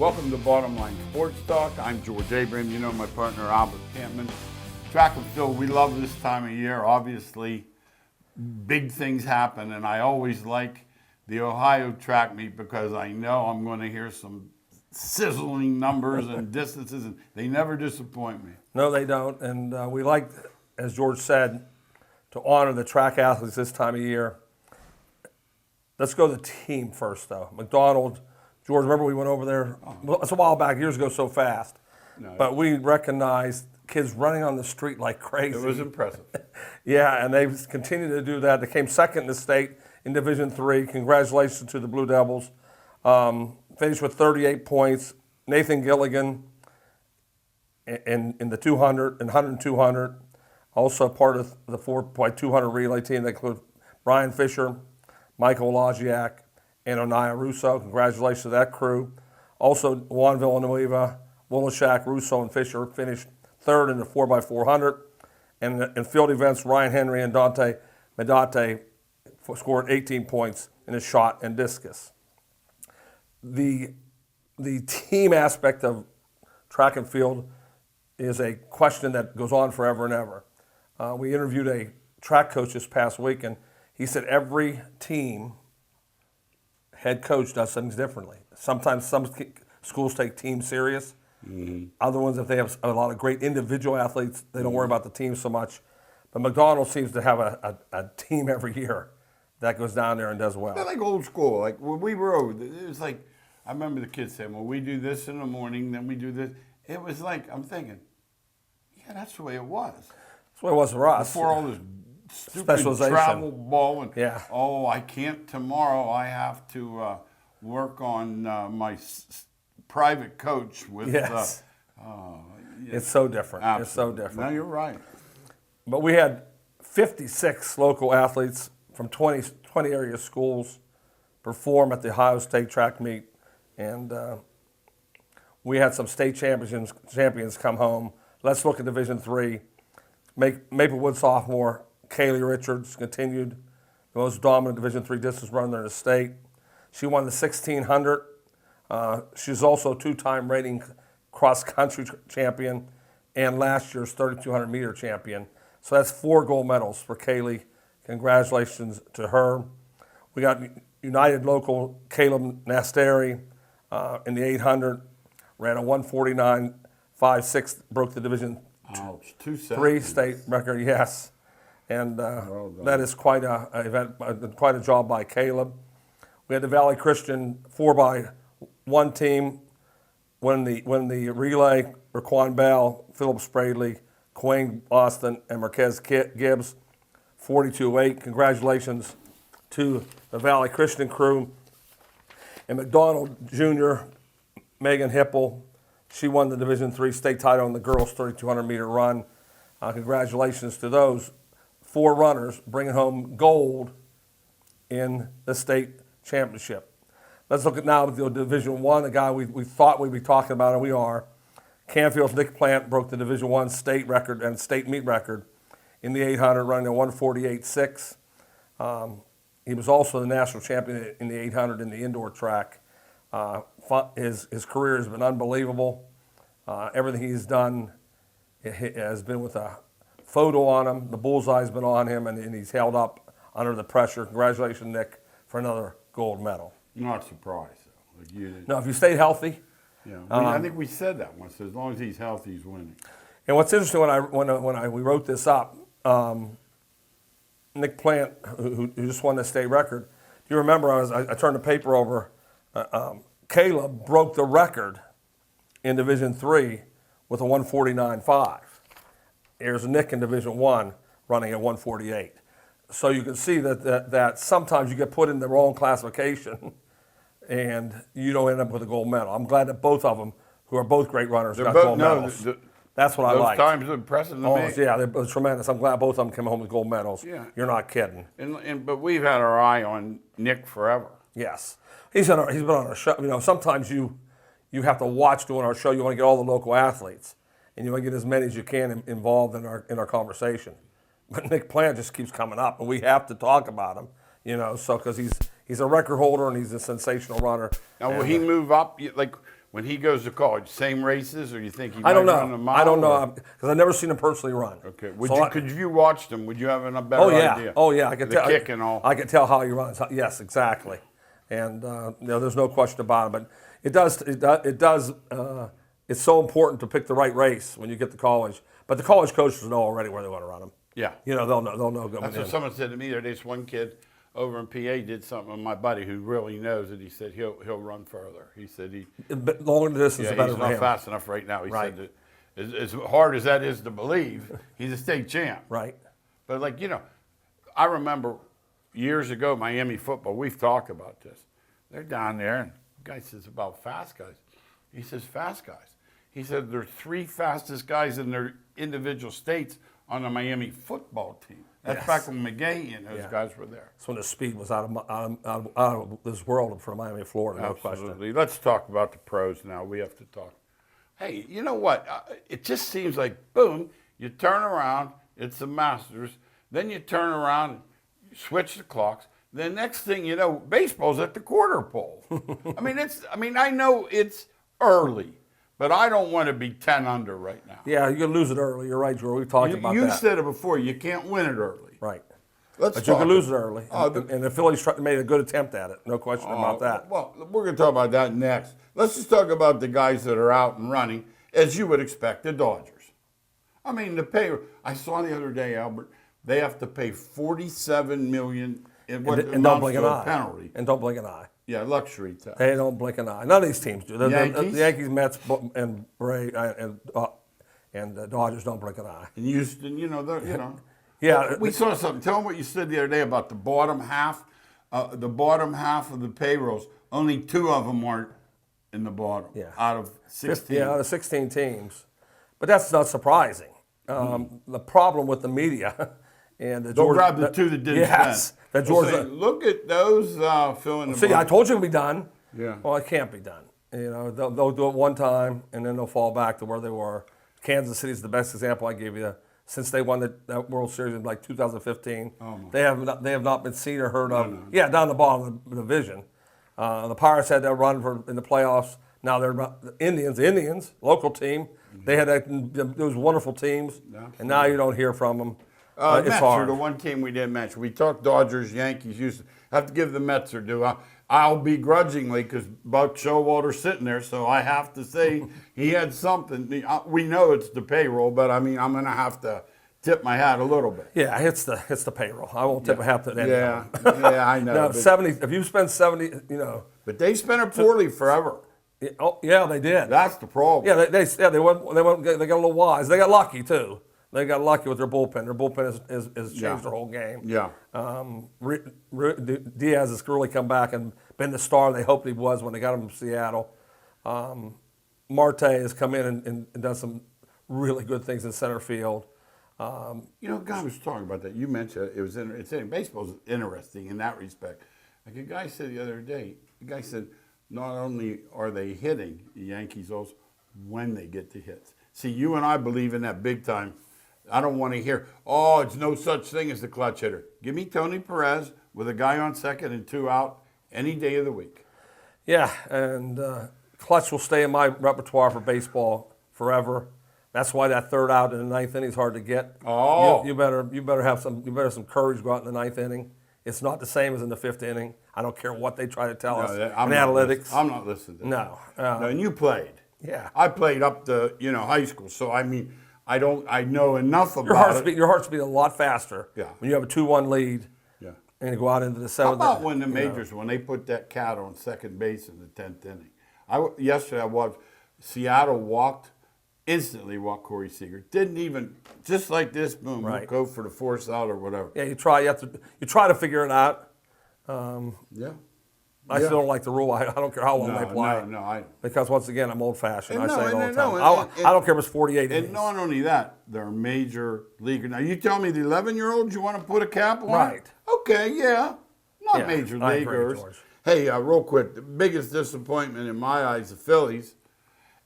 Welcome to Bottom Line Sports Talk. I'm George Abraham. You know my partner Albert Campman. Track and field, we love this time of year. Obviously, big things happen, and I always like the Ohio track meet because I know I'm going to hear some sizzling numbers and distances, and they never disappoint me. No, they don't. And we like, as George said, to honor the track athletes this time of year. Let's go to the team first, though. McDonald, George, remember we went over there? Well, it's a while back, years ago, so fast. No, but we recognized kids running on the street like crazy. It was impressive. Yeah, and they continue to do that. They came second in the state in Division III. Congratulations to the Blue Devils. Finished with 38 points. Nathan Gilligan in the 200 and 100 and 200. Also part of the 4x200 relay team. They include Brian Fisher, Michael Lagiak, and Onaya Russo. Congratulations to that crew. Also, Juan Villanueva, Wolashak, Russo, and Fisher finished third in the 4x400. And in field events, Ryan Henry and Dante Medate scored 18 points in the shot and discus. The team aspect of track and field is a question that goes on forever and ever. We interviewed a track coach this past week, and he said every team head coach does things differently. Sometimes some schools take teams serious. Mm-hmm. Other ones, if they have a lot of great individual athletes, they don't worry about the team so much. But McDonald seems to have a team every year that goes down there and does well. They're like old school. Like when we were over, it was like, I remember the kids saying, well, we do this in the morning, then we do this. It was like, I'm thinking, yeah, that's the way it was. That's the way it was for us. Before all this stupid travel ball and, oh, I can't tomorrow. I have to work on my private coach with. Yes. It's so different. Absolutely. It's so different. No, you're right. But we had 56 local athletes from 20 area schools perform at the Ohio State track meet. And we had some state champions come home. Let's look at Division III. Maplewood sophomore Kaylee Richards continued the most dominant Division III distance runner in the state. She won the 1600. She's also a two-time rating cross-country champion and last year's 3,200 meter champion. So that's 4 gold medals for Kaylee. Congratulations to her. We got United local Caleb Nasteri in the 800, ran a 149.56, broke the Division III state record, yes. And that is quite a event, quite a job by Caleb. We had the Valley Christian 4x1 team win the relay. Raquan Bell, Philip Spradley, Quayne Austin, and Marquez Gibbs, 42.8. Congratulations to the Valley Christian crew. And McDonald Jr., Megan Hipple, she won the Division III state title in the girls' 3,200 meter run. Congratulations to those 4 runners bringing home gold in the state championship. Let's look at now the Division I, the guy we thought we'd be talking about, and we are. Canfield's Nick Plant broke the Division I state record and state meet record in the 800, running a 148.6. He was also the national champion in the 800 in the indoor track. His career has been unbelievable. Everything he's done has been with a photo on him. The bullseye's been on him, and he's held up under the pressure. Congratulations, Nick, for another gold medal. Not surprised. No, if you stay healthy. Yeah, I think we said that once. As long as he's healthy, he's winning. And what's interesting when we wrote this up, Nick Plant, who just won the state record. Do you remember? I turned the paper over. Caleb broke the record in Division III with a 149.5. Here's Nick in Division I running at 148. So you can see that sometimes you get put in the wrong classification and you don't end up with a gold medal. I'm glad that both of them, who are both great runners, got gold medals. That's what I like. Those times are impressive to me. Yeah, they're tremendous. I'm glad both of them came home with gold medals. Yeah. You're not kidding. But we've had our eye on Nick forever. Yes. He's been on our show. You know, sometimes you have to watch doing our show. You want to get all the local athletes, and you want to get as many as you can involved in our conversation. But Nick Plant just keeps coming up, and we have to talk about him. Because he's a record holder and he's a sensational runner. Now, will he move up? Like when he goes to college, same races, or you think he I might don't run a know. mile? I don't or- know because I've never seen him personally run. Okay. Could you watch him? Would you have a better Oh yeah. idea? Oh yeah. I could the tell. kick and all. I could tell how he runs. Yes, exactly. And there's no question about it. But it does. It does. It's so important to pick the right race when you get to college. But the college coaches know already where they want to run them. Yeah. They'll know. They'll know going That's in. what someone said to me the other day. This one kid over in PA did something with my buddy who really knows it. He said he'll run further. He said The longer the distance, the better he's for not him. fast enough right now. He Right. said that as hard as that is to believe, he's a state champ. Right. But I remember years ago, Miami football, we've talked about this. They're down there, and the guy says about fast guys. He says fast guys. He said there are 3 fastest guys in their individual states on the Miami football team. That's Yes. back when McGahee and those guys were there. That's when the speed was out of this world for Miami, Florida. No question. Absolutely. Let's talk about the pros now. We have to talk. Hey, you know what? It just seems like, boom, you turn around, it's the Masters. Then you turn around, you switch the clocks. The next thing you know, baseball's at the quarter pole. I know it's early, but I don't want to be 10 under right now. Yeah, you're gonna lose it early. You're right, Drew. We've talked about You that. said it before. You can't win it early. Right. Let's But you talk can lose it about- early. Oh, And the Phillies made a good attempt at it. No question about that. Well, we're going to talk about that next. Let's just talk about the guys that are out and running, as you would expect, the Dodgers. I mean, the pay. I saw the other day, Albert, they have to pay $47 million in what And don't amounts blink to an a eye. penalty. And don't blink an eye. Yeah, luxury tax. They don't blink an eye. None of these teams do. The Yankees? Yankees, Mets, and Dodgers don't blink an eye. In Houston, Yeah. We saw something. Tell them what you said the other day about the bottom half. The bottom half of the payrolls. Only 2 of them aren't in the bottom. Yeah. Out of 16. Yeah, out of 16 teams. But that's not surprising. The problem with the media and the They'll Georgia, grab the 2 that didn't yes, spend. the They'll Georgia. say, look at those fill in the See, I blank. told you it would be done. Yeah. Well, it can't be done. They'll do it one time and then they'll fall back to where they were. Kansas City is the best example I gave you. Since they won that World Series in like 2015, they have not been seen or heard of. Yeah, down the bottom of the division. The Pirates had that run in the playoffs. Now they're the Indians, local team. They had those wonderful teams, and now you don't hear from them. It's Mets hard. are the one team we didn't mention. We talked Dodgers, Yankees, Houston. I have to give the Mets their due. I'll begrudgingly, because Buck Showalter's sitting there, so I have to say he had something. We know it's the payroll, but I'm going to have to tip my hat a little bit. Yeah, it's the payroll. I won't tip a hat to that. Yeah, I know. No, but, 70. If you spend 70, but they spent it poorly forever. Oh yeah, they did. That's the problem. Yeah, they got a little wise. They got lucky too. They got lucky with their bullpen. Their bullpen has changed their whole game. Yeah. Diaz has really come back and been the star they hoped he was when they got him from Seattle. Marte has come in and done some really good things in center field. Guy was talking about that. You mentioned it. Baseball's interesting in that respect. Like a guy said the other day, not only are they hitting, the Yankees also, when they get the hits. See, you and I believe in that big time. I don't want to hear, it's no such thing as the clutch hitter. Give me Tony Perez with a guy on second and 2 out any day of the week. Yeah, and clutch will stay in my repertoire for baseball forever. That's why that 3rd out in the 9th inning is hard to get. Oh, you better have some courage to go out in the 9th inning. It's not the same as in the 5th inning. I don't care what they try to tell us in analytics. I'm not listening to that. No. And you played. Yeah. I played up to high school, so I know enough about it. Your heart's beating a lot faster. Yeah. When you have a 2-1 lead. Yeah. And you go out into the 7th. How about when the majors, when they put that cat on second base in the 10th inning? Yesterday I watched Seattle instantly walked Corey Seager. Didn't even, just like this, boom, Right. go for the 4th out or whatever. Yeah, you try to figure it out. Yeah. I still don't like the rule. I don't care how long they play. No. Because once again, I'm old-fashioned. And I say it all the no, time. and- I don't care if it's 48 innings. And not only that, they're major leaguer. Now, you tell me the 11-year-olds you want to put a cap on? Right. Okay, yeah. Not Yeah, major I agree, leaguers. George. Hey, real quick, the biggest disappointment in my eyes, the Phillies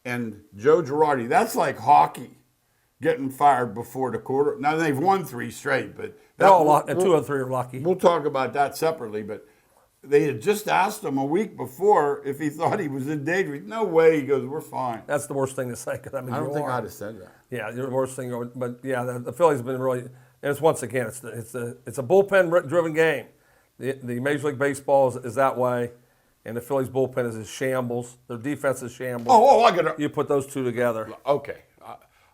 and Joe Girardi. That's like hockey, getting fired before the quarter. Now, they've won 3 straight, but... They're all lucky, and 2 of 3 are lucky. We'll talk about that separately, but they had just asked him a week before if he thought he was in danger. No way. He goes, we're fine. That's the worst thing to say. 'Cause, I mean, I don't you think are. I'd have said that. Yeah, you're the worst thing. But yeah, the Phillies have been really, and it's once again, it's a bullpen-driven game. The Major League Baseball is that way, and the Phillies bullpen is a shambles. Their defense is shambles. I got to. You put those two together. Okay.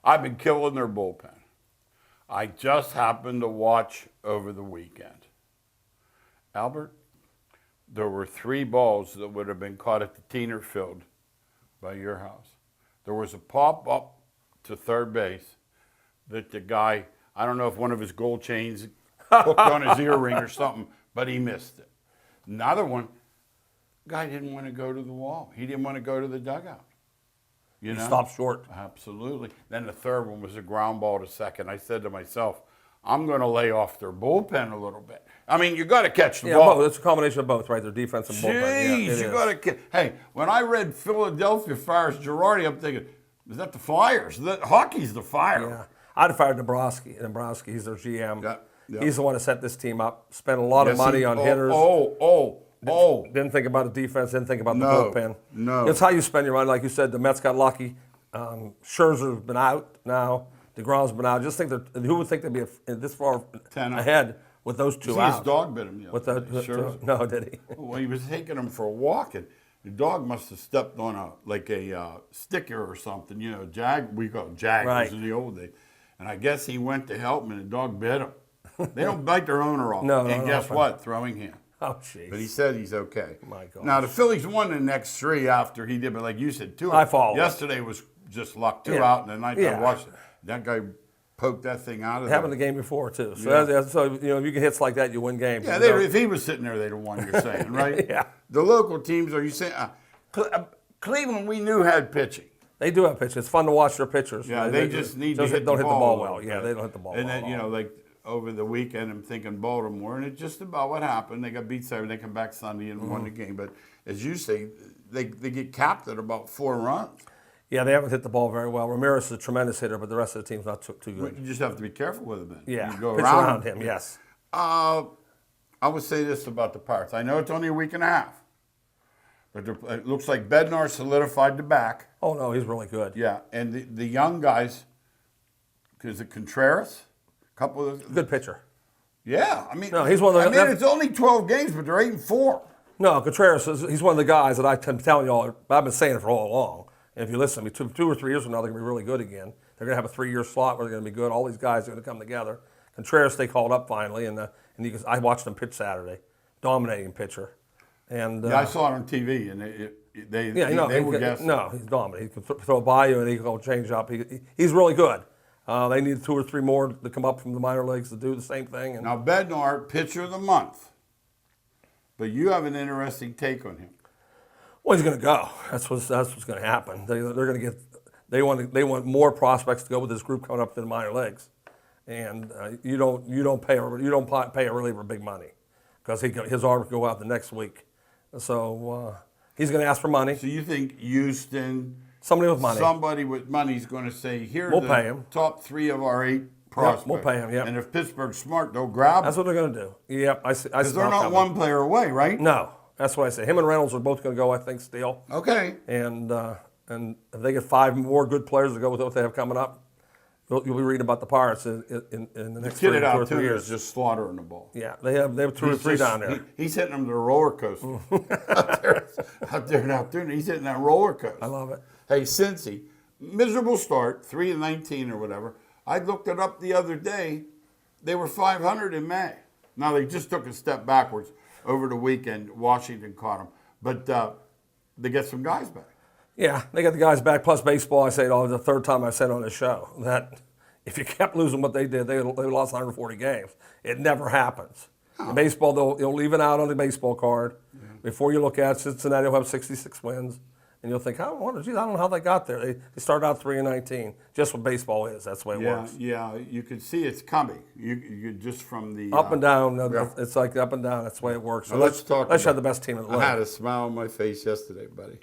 I've been killing their bullpen. I just happened to watch over the weekend. Albert, there were 3 balls that would have been caught at the Teener Field by your house. There was a pop up to third base that the guy, I don't know if one of his gold chains hooked on his earring or something, but he missed it. Another one, guy didn't want to go to the wall. He didn't want to go to the dugout. You know? He stopped short. Absolutely. Then the third one was a ground ball to second. I said to myself, I'm going to lay off their bullpen a little bit. I mean, you got to catch the ball. Both. It's a combination of both, right? Their defense and bullpen. Jeez, you got to catch. Hey, when I read Philadelphia fires Girardi, I'm thinking, is that the Flyers? Hockey's the Fire. Yeah. I'd have fired Nebraska. He's their GM. Yeah. He's the one that set this team up. Spent a lot of money on hitters. Didn't think about the defense. Didn't think about the bullpen. No. It's how you spend your money. Like you said, the Mets got lucky. Scherzer's been out now. DeGrom's been out. Just think who would think they'd be this far 10 up. ahead with those two out? His dog bit him. With no, did he? Well, he was taking him for a walk, and the dog must have stepped on a sticker or something. You know, we call it jaggers Right. in the old days. And I guess he went to help him, and the dog bit him. They don't bite their owner off. No, and guess what? Throwing hand. Oh, jeez. But he said he's okay. My gosh. Now, the Phillies won the next 3 after he did, but like you said, 2 I follow. Yesterday was just luck. 2 Yeah. out, and the night I Yeah. watched it, that guy poked that thing out of It there. happened the game before, too. So, so you know, if you get hits like that, you win games. Yeah, if he was sitting there, they'd have won, you're saying, right? Yeah. The local teams, are you saying? Cleveland, we knew had pitching. They do have pitchers. It's fun to watch their pitchers. Yeah, they just need to hit don't the hit ball the ball a well. little Yeah, bit. they don't hit the ball And well. then, you know, like over the weekend, I'm thinking Baltimore, and it's just about what happened. They got beat Saturday, they come back Sunday and won the game. But as you say, they get capped at about 4 runs. Yeah, they haven't hit the ball very well. Ramirez is a tremendous hitter, but the rest of the team's not too good. You just have to be careful with him. Then. Yeah, You go pitch around him, yes. I would say this about the Pirates. I know it's only a week and a half, but it looks like Bednar solidified the back. Oh, no, he's really good. Yeah, and the young guys, is it Contreras? A couple of Good pitcher. Yeah, I mean, No, he's one of the- it's only 12 games, but they're 8-4. No, Contreras, he's one of the guys that I'm telling you all, I've been saying it for all along. And if you listen to me, 2 or 3 years from now, they're going to be really good again. They're going to have a 3-year slot where they're going to be good. All these guys are going to come together. Contreras, they called up finally, and I watched him pitch Saturday. Dominating pitcher. And Yeah, I saw it on TV, and they were guessing. No, he's dominant. He can throw by you, and he can go change up. He's really good. They need 2 or 3 more to come up from the minor leagues to do the same thing. And Now, Bednar, pitcher of the month. But you have an interesting take on him. well, he's going to go. That's what's going to happen. They're going to get. They want more prospects to go with this group coming up to the minor leagues, and you don't pay a reliever big money because his arm will go out the next week. So he's going to ask for money. So you think Houston, Somebody with money. somebody with money is going to say, here We'll are pay the him. top 3 of our 8 prospects. we'll pay him, yep. And if Pittsburgh's smart, they'll grab That's them. what they're going to do. Yep, I see. Because they're not one player away, right? No, that's what I say. Him and Reynolds are both going to go, I think, still. Okay. And if they get 5 more good players to go with what they have coming up, you'll be reading about the Pirates in the next 2 Kid or out 3 is years. just slaughtering the ball. Yeah, they have 2 or 3 down there. He's hitting them to the roller coaster. out there. He's hitting that roller coaster. I love it. Hey, Cincy, miserable start, 3-19 or whatever. I looked it up the other day. They were 500 in May. Now they just took a step backwards over the weekend. Washington caught them, but they get some guys back. Yeah, they got the guys back. Plus baseball, I say it all the 3rd time I said on the show that if you kept losing what they did, they lost 140 games. It never happens. In baseball, they'll leave it out on the baseball card. Yeah. Before you look at it, Cincinnati will have 66 wins. And you'll think, I don't know how they got there. They started out 3-19. Just what baseball is. That's the way it works. Yeah, you can see it's coming. You just from the Up and down. Yeah. It's like up and down. That's the way it works. So Now let's talk. Let's have the best team in the league. I had a smile on my face yesterday, buddy.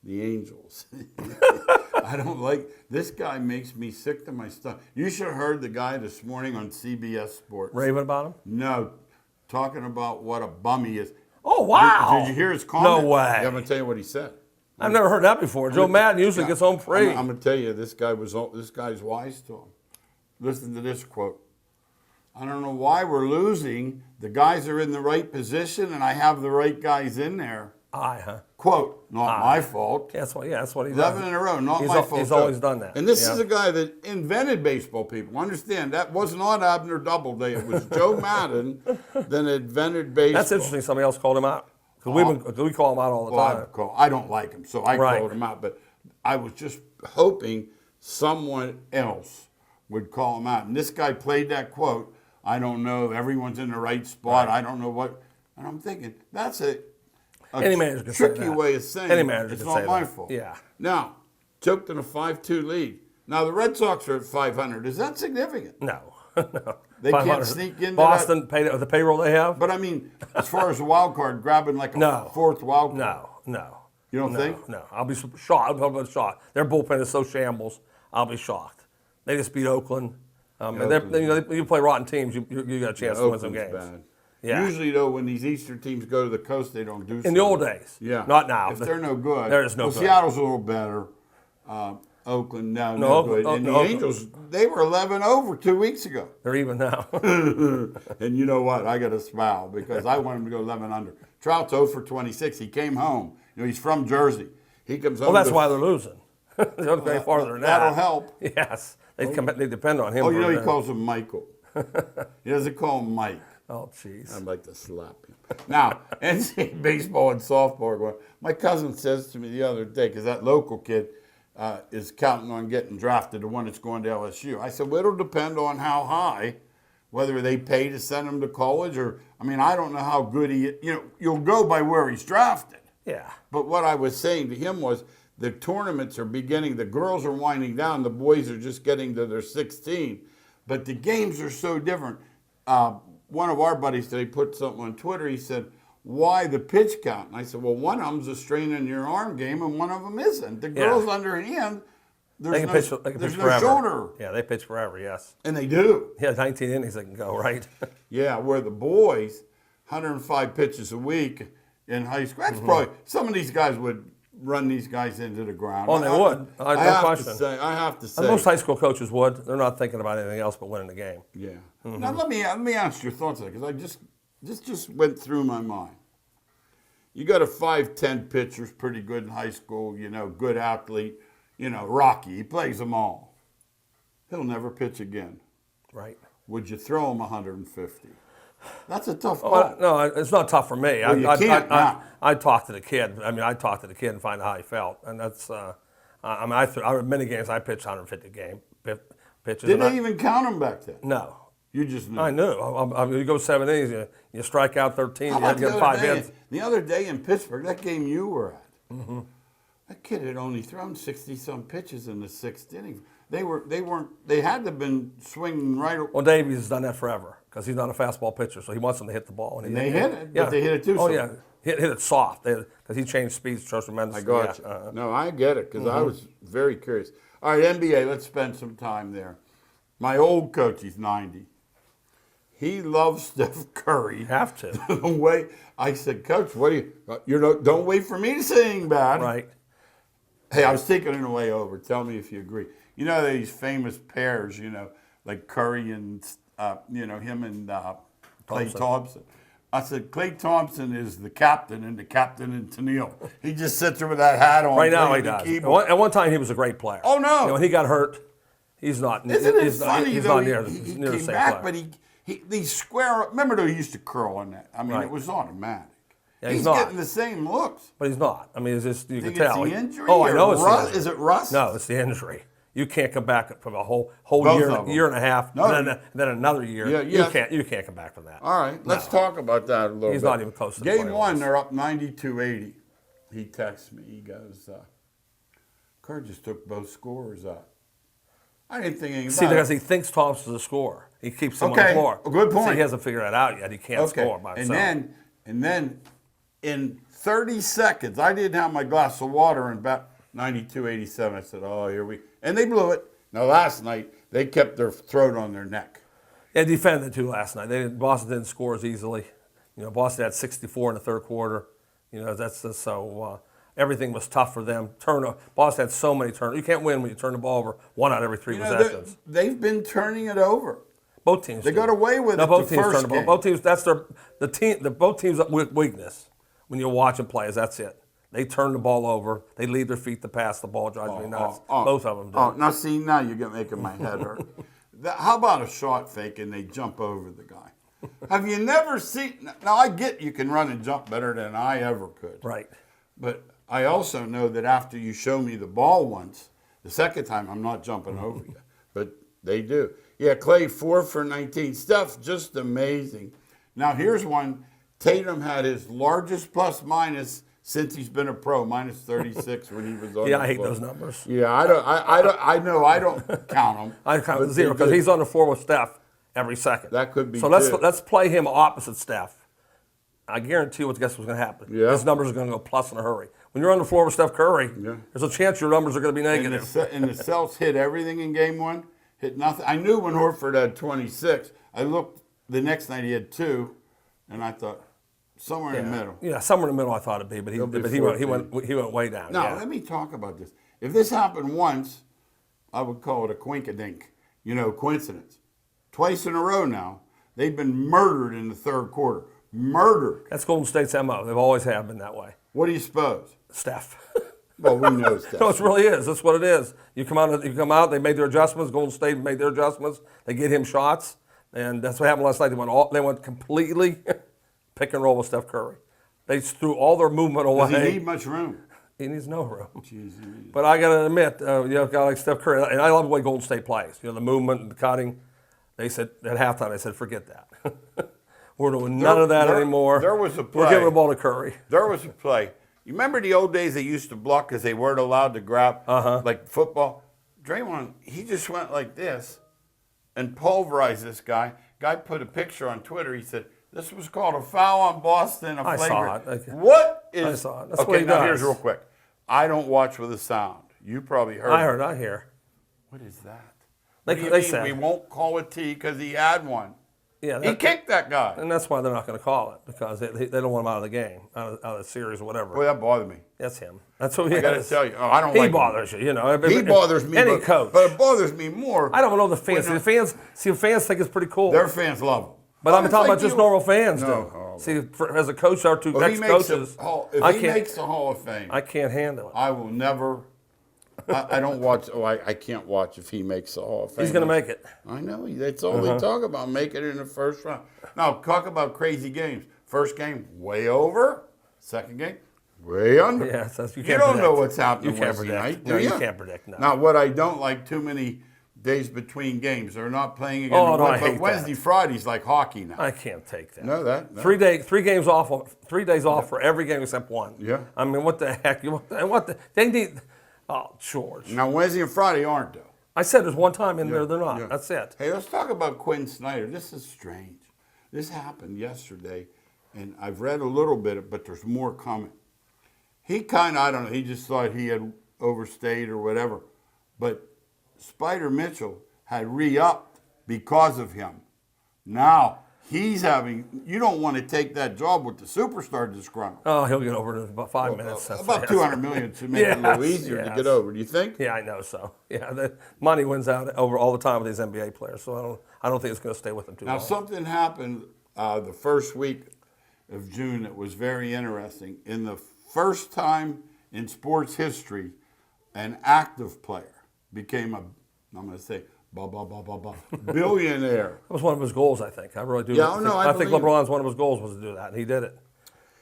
The Angels. I don't like this guy. Makes me sick to my stomach. You should have heard the guy this morning on CBS Sports. Raving about him? No, talking about what a bum he is. Oh, wow. Did you hear his comment? No way. Yeah, I'm going to tell you what he said. I've never heard that before. Joe Madden usually gets home free. I'm going to tell you, this guy's wise to him. Listen to this quote. I don't know why we're losing. The guys are in the right position, and I have the right guys in there. Quote, not my fault. Yeah, that's what he does. 11 in a row, not my fault. He's always done that. And this is a guy that invented baseball, people. Understand, that was not Abner Doubleday. It was Joe Madden that invented baseball. That's interesting. Somebody else called him out. Because we call him out all the time. I don't like him, so I called him out. But I was just hoping someone else would call him out. And this guy played that quote, I don't know, everyone's in the right spot, I don't know what. And I'm thinking, that's any manager can tricky say that. way of saying any manager it's can not say my that. fault. Yeah. Now, choked in a 5-2 lead. Now, the Red Sox are at 500. Is that significant? No. No. They can't sneak into Boston, the payroll they have? But, I mean, as far as a wild card, grabbing like a fourth wild card. No. You don't think? No. I'll be shocked. I'll be shocked. Their bullpen is so shambles. I'll be shocked. They just beat Oakland. You play rotten teams, you got a chance to win some games. Bad. Yeah. Usually, though, when these Eastern teams go to the coast, they don't do so. In the old days. Yeah. Not now. If they're no good. There is no good. Seattle's a little better. Oakland, no good. And the Angels, they were 11-over 2 weeks ago. They're even now. And you know what? I got to smile because I want him to go 11 under. Trout's 0 for 26. He came home. He's from Jersey. He comes home. Well, that's why they're losing. They don't go any farther than that. That'll help. Yes. They depend on him. Oh, he calls him Michael. He doesn't call him Mike. Oh, jeez. I'd like to slap him. Now, NCAA baseball and softball are going. My cousin says to me the other day, because that local kid is counting on getting drafted, the one that's going to LSU. I said, well, it'll depend on how high, whether they pay to send him to college or, I don't know how good he is. You'll go by where he's drafted. Yeah. But what I was saying to him was the tournaments are beginning, the girls are winding down, the boys are just getting to their 16. But the games are so different. One of our buddies today put something on Twitter. He said, why the pitch count? And I said, well, one of them's a strain in your arm game and one of them isn't. The girls underhand, there's no shoulder. Yeah, they pitch forever, yes. And they do. Yeah, 19 innings they can go, right? Yeah, where the boys, 105 pitches a week in high school. That's probably, some of these guys would run these guys into the ground. Oh, they would. No question. I have to say. And most high school coaches would. They're not thinking about anything else but winning the game. Yeah. Now let me ask your thoughts on it, because I just went through my mind. You got a 5'10" pitcher's pretty good in high school, good athlete, Rocky. He plays them all. He'll never pitch again. Right. Would you throw him 150? That's a tough call. No, it's not tough for me. Well, I'd talk to the kid. I'd talk to the kid and find out how he felt. And that's, many games I pitched 150 pitches. Did they even count them back then? No. You just knew. I knew. You go 7 innings, you strike out 13, you have to get 5 hits. The other day in Pittsburgh, that game you were at, that kid had only thrown 60-some pitches in the 6th inning. They had to have been swinging right. Well, Davies has done that forever because he's not a fastball pitcher, so he wants them to hit the ball. And they hit it, but they hit it too. Oh, yeah. Hit it soft because he changed speeds tremendously. I got you. No, I get it because I was very curious. All right, NBA, let's spend some time there. My old coach, he's 90. He loves Steph Curry. You have to. The way I said, Coach, what do don't wait for me to say anything bad. Right. Hey, I was thinking on the way over. Tell me if you agree. These famous pairs, like Curry and, him and Klay Thompson. I said, Klay Thompson is the captain and the captain in Tennille. He just sits there with that hat on. Right now he does. At one time he was a great player. Oh, no. When he got hurt, he's not. Isn't it funny, he's though? Not near He the came same back, player. but these square. Remember, though, he used to curl on that. Right. It was automatic. Yeah, he's not getting the same looks. But he's not. It's just you can Think tell. It's the injury? Oh, I know it's the injury. Is it rust? No, it's the injury. You can't come back from a whole year and a half, No. and then another year. Yeah. You can't come back from that. All right, let's talk about that a little bit. He's not even close to the Game playoffs. 1, they're up 92-80. He texts me. He goes, Kerr just took both scorers out. I didn't think anything about it. Because he thinks Thompson's a scorer. He keeps him on the floor. Good point. So he hasn't figured that out yet. He can't score by himself. And then in 30 seconds, I didn't have my glass of water and about 92-87. I said, oh, here we... And they blew it. Now, last night, they kept their throat on their neck. They defended too last night. Boston didn't score as easily. Boston had 64 in the third quarter. That's just so everything was tough for them. Boston had so many turnovers. You can't win when you turn the ball over one out of every three possessions. They've been turning it over. Both teams. They got away with it both the teams first turned the ball. game. Both teams. That's both teams' weakness when you watch them play. Is that's it. They turn the ball over. They leave their feet to pass. The ball drives me nuts. Both of them do. Now you're making my head hurt. How about a shot fake and they jump over the guy? Have you never seen? Now I get you can run and jump better than I ever could. Right. But I also know that after you show me the ball once, the second time I'm not jumping over you. But they do. Yeah, Clay 4 for 19. Stuff just amazing. Now here's one. Tatum had his largest plus minus since he's been a pro, minus 36 when he was on. Yeah, I hate those numbers. Yeah, I know I don't count them. I count zero because he's on the floor with Steph every second. That could be. So let's play him opposite Steph. I guarantee you guess what's going to happen. Yeah. His numbers are going to go plus in a hurry. When you're on the floor with Steph Curry, there's a chance your numbers are going to be negative. And the Celtics hit everything in game one, hit nothing. I knew when Horford had 26. I looked the next night he had 2, and I thought somewhere in the middle. Yeah, somewhere in the middle I thought it'd be, but he went way down. Now let me talk about this. If this happened once, I would call it a quinkadink, coincidence. Twice in a row now, they've been murdered in the third quarter. Murdered. That's Golden State's MO. They've always have been that way. What do you suppose? Steph. Well, we know Steph. No, it really is. That's what it is. You come out. They made their adjustments. Golden State made their adjustments. They get him shots, and that's what happened last night. They went completely pick and roll with Steph Curry. They threw all their movement away. Does he need much room? He needs no room. Jeez. But I got to admit, a guy like Steph Curry, and I love the way Golden State plays. The movement and the cutting. They said at halftime, they said, forget that. We're doing none of that anymore. There was a play. We're giving the ball to Curry. There was a play. You remember the old days they used to block because they weren't allowed to grab, like football? Draymond, he just went like this and pulverized this guy. Guy put a picture on Twitter. He said, this was called a foul on Boston, a flagrant. I saw it. What is... I saw it. That's okay, what he now does. here's real quick. I don't watch with a sound. You probably heard it. I hear. What is that? They said we won't call it T because he had one. Yeah, he kicked that guy. And that's why they're not going to call it, because they don't want him out of the game, out of the series or whatever. Boy, that bothered me. That's him. That's who he is. I got to tell you. I don't he like bothers him. you, He bothers me. Any coach. But it bothers me more. I don't know the fans. The fans think it's pretty cool. Their fans love him. But I'm talking about just normal fans, No. See, as a coach, our two ex-coaches, if he makes the Hall of Fame, I can't handle it. I will never. I don't watch. I can't watch if he makes the Hall of Fame. He's going to make it. I know. That's all they talk about. Make it in the first round. Now, talk about crazy games. First game, way over. Second game, way under. Yeah, you don't know what's happening Wednesday night, do you? You can't predict. No. Now, what I don't like, too many days between games. They're not playing again. I hate but Wednesday, Friday's like hockey now. I can't take that. No. 3 days off. 3 days off for every game except one. Yeah. I mean, what the heck? They need. Oh, George. Now, Wednesday and Friday aren't, though. I said there's one time in there they're not. Yeah. That's it. Hey, let's talk about Quinn Snyder. This is strange. This happened yesterday, and I've read a little bit, but there's more coming. He kind of, I don't know, he just thought he had overstayed or whatever. But Spider Mitchell had re-upped because of him. Now, he's having, you don't want to take that job with the superstar disgruntled. Oh, he'll get over it in about 5 minutes. About $200 million to make it a little easier to get over. Do you think? Yeah, I know so. Yeah, the money wins out over all the time with these NBA players, so I don't think it's going to stay with them too long. Now, something happened the first week of June that was very interesting. In the first time in sports history, an active player became I'm going to say, billionaire. That was one of his goals, I think. I really do. Yeah, I think LeBron's one of his goals was to do that, and he did it.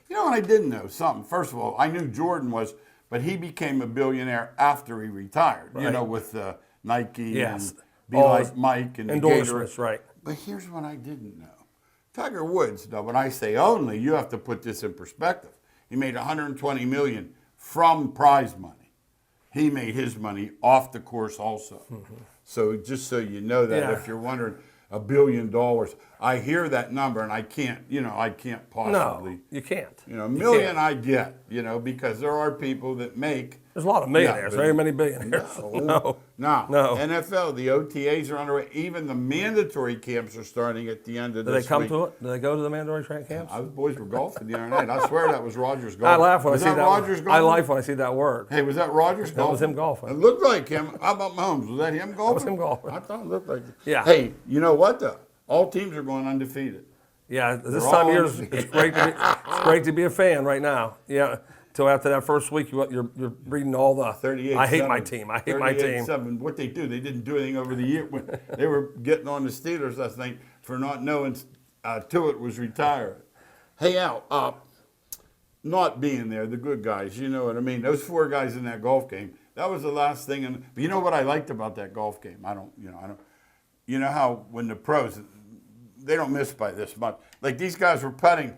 You know what I didn't know? Something. First of all, I knew Jordan was, but he became a billionaire after he retired. Right. You know, with Nike and Be Like Mike and endorsements, right. But here's what I didn't know. Tiger Woods, now when I say only, you have to put this in perspective. He made $120 million from prize money. He made his money off the course also. Mm-hmm. So just so you know that, if you're wondering, $1 billion, I hear that number and I can't possibly. No, you can't. $1 million I get, because there are people that make There's a lot of millionaires. but- Very many billionaires. No. NFL, the OTAs are underway. Even the mandatory camps are starting at the end of Do this they come week. to it? Do they go to the mandatory training camps? Our boys were golfing the other night. I swear that was Rogers golfing. I laugh when was I see that that. Rogers I golfing? laugh when I see that word. Hey, was that Rogers golfing? That was him golfing. It looked like him. How about Mahomes? Was that him golfing? was him golfing. I thought it looked like it. Yeah. Hey, you know what though? All teams are going undefeated. Yeah, this They're time all of year undefeated. it's great to be a fan right now. Yeah, till after that first week, you're reading all the. 38. I hate my team. I hate my team. 7. What they do? They didn't do anything over the year. They were getting on the Steelers, I think, for not knowing Tuitt was retired. Hey, Al, not being there, the good guys, you know what I mean? Those 4 guys in that golf game. That was the last thing. But you know what I liked about that golf game? You know how when the pros, they don't miss by this much. Like these guys were putting,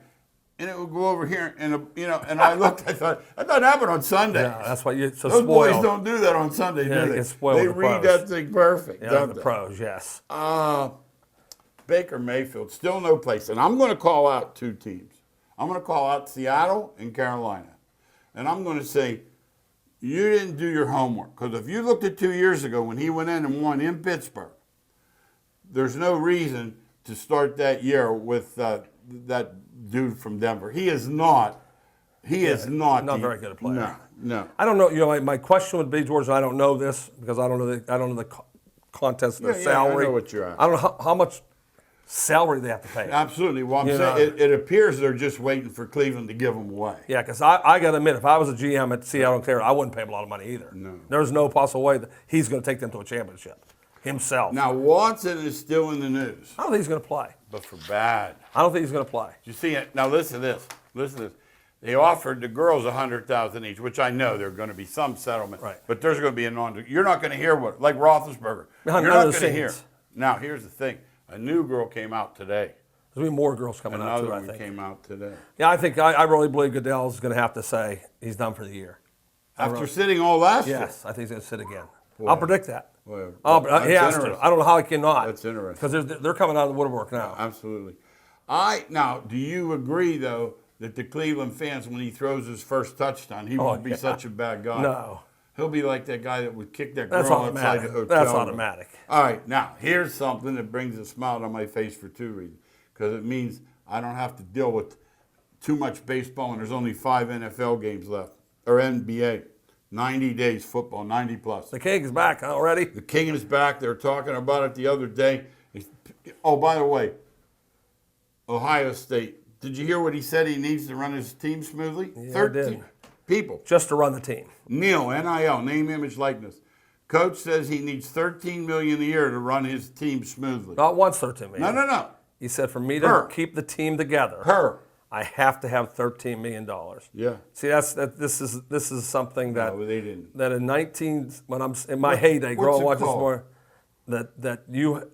and it would go over here, and and I looked, I thought that happened on Sunday. Yeah, that's why you're so Those spoiled. boys don't do that on Sunday, Yeah, do they they? get spoiled They with the read pros. that thing perfect, Yeah, don't the they? pros, yes. Baker Mayfield, still no place. And I'm going to call out 2 teams. I'm going to call out Seattle and Carolina. And I'm going to say, you didn't do your homework. Because if you looked at 2 years ago when he went in and won in Pittsburgh, there's no reason to start that year with that dude from Denver. He is not. Not very good a player. No. I don't know. My question would be, George, and I don't know this because I don't know the contest of their salary. I know what you're at. I don't know how much salary they have to pay. Absolutely. Well, I'm saying it appears they're just waiting for Cleveland to give them away. Yeah, because I got to admit, if I was a GM at Seattle and Cleveland, I wouldn't pay him a lot of money either. No. There's no possible way that he's going to take them to a championship himself. Now, Watson is still in the news, I don't think he's going to play. but for bad. I don't think he's going to play. You see it? Now, listen to this. Listen to this. They offered the girls $100,000 each, which I know there's going to be some settlement. Right. But there's going to be a you're not going to hear what, like Roethlisberger. Behind You're none not of going the to hear. scenes. Now, here's the thing. A new girl came out today. There's going to be more girls coming out Another too, I one think. came out today. Yeah, I think I really believe Goodell's going to have to say he's done for the year. After sitting all last year. Yes, I think he's going to sit again. Boy. I'll predict that. Boy, He has that's to. interesting. I don't know how he cannot. That's interesting. Because they're coming out of the woodwork now. Absolutely. Now, do you agree, though, that the Cleveland fans, when he throws his first touchdown, he won't be such a bad guy? No. He'll be like that guy that would kick that That's girl outside the automatic. hotel That's room. automatic. All right, now, here's something that brings a smile on my face for 2 reasons. Because it means I don't have to deal with too much baseball, and there's only 5 NFL games left, or NBA. 90 days football, 90 plus. The King is back already. The King is back. They were talking about it the other day. Oh, by the way, Ohio State. Did you hear what he said he needs to run his team smoothly? Yeah, I 13 did. people. Just to run the team. NIL, NIL, name, image, likeness. Coach says he needs $13 million a year to run his team smoothly. Not once 13 million. No. He said for me to keep the team together, I have to have $13 million. Yeah. See, this is something that No, they didn't. that in 19 when I'm in my heyday, what's growing it watching called? more, that you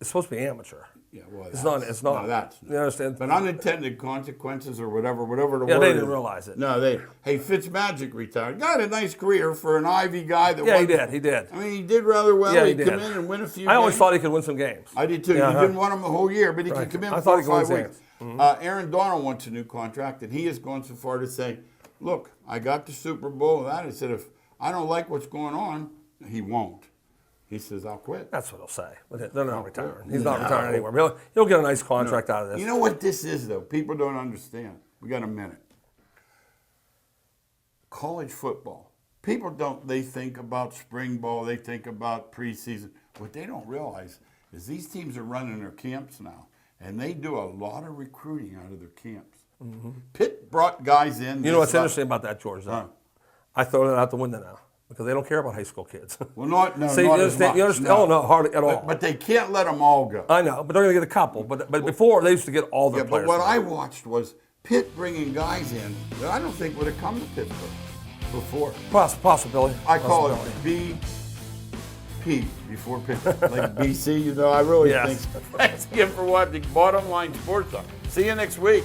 it's supposed to be amateur. Yeah, well, It's not. It's not. No, that's You understand? But unintended consequences or whatever the word Yeah, is. they didn't realize it. No, Hey, Fitzmagic retired. Got a nice career for an Ivy guy that Yeah, he won- did. He did. I mean, he did rather well. Yeah, he He'd did. come in and win a few I always games. thought he could win some games. I did too. Yeah, He didn't want him the whole year, but he Right. could come in I for thought 4 or he could 5 win weeks. games. Aaron Donald wants a new contract, and he has gone so far to say, look, I got the Super Bowl. That he said, if I don't like what's going on, he won't. He says, I'll quit. That's what he'll say. But they're not retiring. He's No. not retiring anywhere. He'll get a nice contract out of this. You know what this is, though? People don't understand. We got a minute. College football. People don't, they think about spring ball, they think about preseason. What they don't realize is these teams are running their camps now, and they do a lot of recruiting out of their camps. Pitt brought guys in. You know what's interesting about that, George? Though? I throw that out the window now because they don't care about high school kids. Well, not See, not you as understand? much. You understand? Oh, no, hardly at all. But they can't let them all go. I know, but they're going to get a couple. But before, they used to get all their Yeah, players. but what I watched was Pitt bringing guys in that I don't think would have come to Pittsburgh before. Possibility. I call Possibility. it BP before Pitt, like BC. You know, I really Yes. think. Thanks again for watching Bottom Line Sports Talk. See you next week.